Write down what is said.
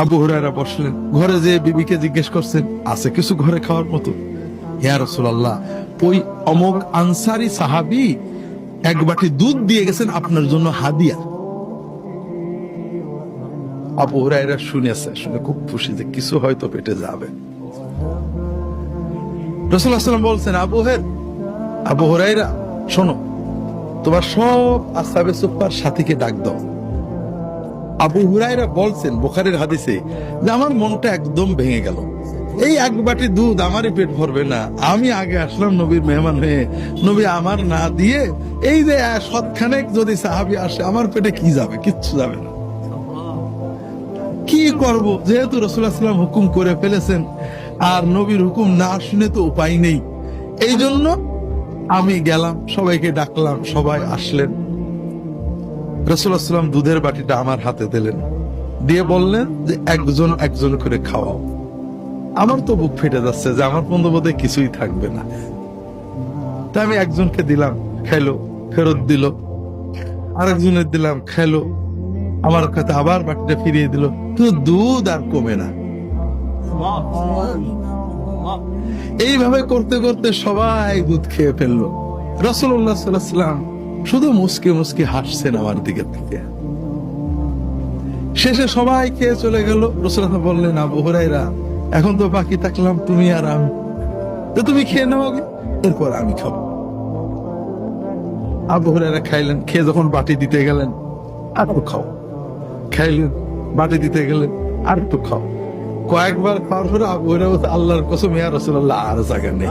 আবু হুরায়রা বসলেন, ঘরে যে বিবিকে জিজ্ঞেস করছেন আছে কিছু ঘরে খাওয়ার মতো? ইয়া রাসূলুল্লাহ, ওই অমুক আনসারী সাহাবী এক বাটি দুধ দিয়ে গেছেন আপনার জন্য হাদিয়া। আবু হুরায়রা শুনেছে, শুনে খুব খুশি যে কিছু হয়তো পেটে যাবে। রাসূলুল্লাহ সাল্লাল্লাহু আলাইহি ওয়াসাল্লাম বলছেন, আবু হুরায়রা শোনো, তোমার সব আসহাবে সুফফার সাথীকে ডাক দাও। আবু হুরায়রা বলছেন বুখারীর হাদিসে যে আমার মনটা একদম ভেঙে গেল, এই এক বাটি দুধ আমারই পেট ভরবে না, আমি আগে আসলাম নবীর মেহমান হয়ে, নবী আমার না দিয়ে এই যে সৎখানেক যদি সাহাবী আসে আমার পেটে কি যাবে? কিচ্ছু যাবে না। কি করব, যেহেতু রাসূলুল্লাহ সাল্লাল্লাহু আলাইহি ওয়াসাল্লাম হুকুম করে ফেলেছেন আর নবীর হুকুম না শুনে তো উপায় নেই, এই জন্য আমি গেলাম, সবাইকে ডাকলাম, সবাই আসলেন। রাসূলুল্লাহ সাল্লাল্লাহু আলাইহি ওয়াসাল্লাম দুধের বাটিটা আমার হাতে দিলেন, দিয়ে বললেন যে একজন একজন করে খাওয়াও। আমার তো বুক ফেটে যাচ্ছে যে আমার বন্ধুবোধে কিছুই থাকবে না। তা আমি একজনকে দিলাম, খেলো, ফেরত দিল। আরেকজনের দিলাম, খেলো, আমার কাছে আবার বাটিটা ফিরিয়ে দিল, কিন্তু দুধ আর কমে না। এইভাবে করতে করতে সবাই দুধ খেয়ে ফেললো। রাসূলুল্লাহ সাল্লাল্লাহু আলাইহি ওয়াসাল্লাম শুধু মুস্কি মুস্কি হাসছেন আমার দিকে থেকে। শেষে সবাই খেয়ে চলে গেল। রাসূলুল্লাহ বললেন, আবু হুরায়রা এখন তো বাকি থাকলাম তুমি আর আমি, তো তুমি খেয়ে নাও আগে, এরপর আমি খাবো। আবু হুরায়রা খাইলেন, খেয়ে যখন বাটি দিতে গেলেন, আর একটু খাও, খাইলেন, বাটি দিতে গেলেন, আর একটু খাও। কয়েকবার খাওয়ার পরে আবু হুরায়রা বলছে, আল্লাহর কসম ইয়া রাসূলুল্লাহ আর জায়গা নেই।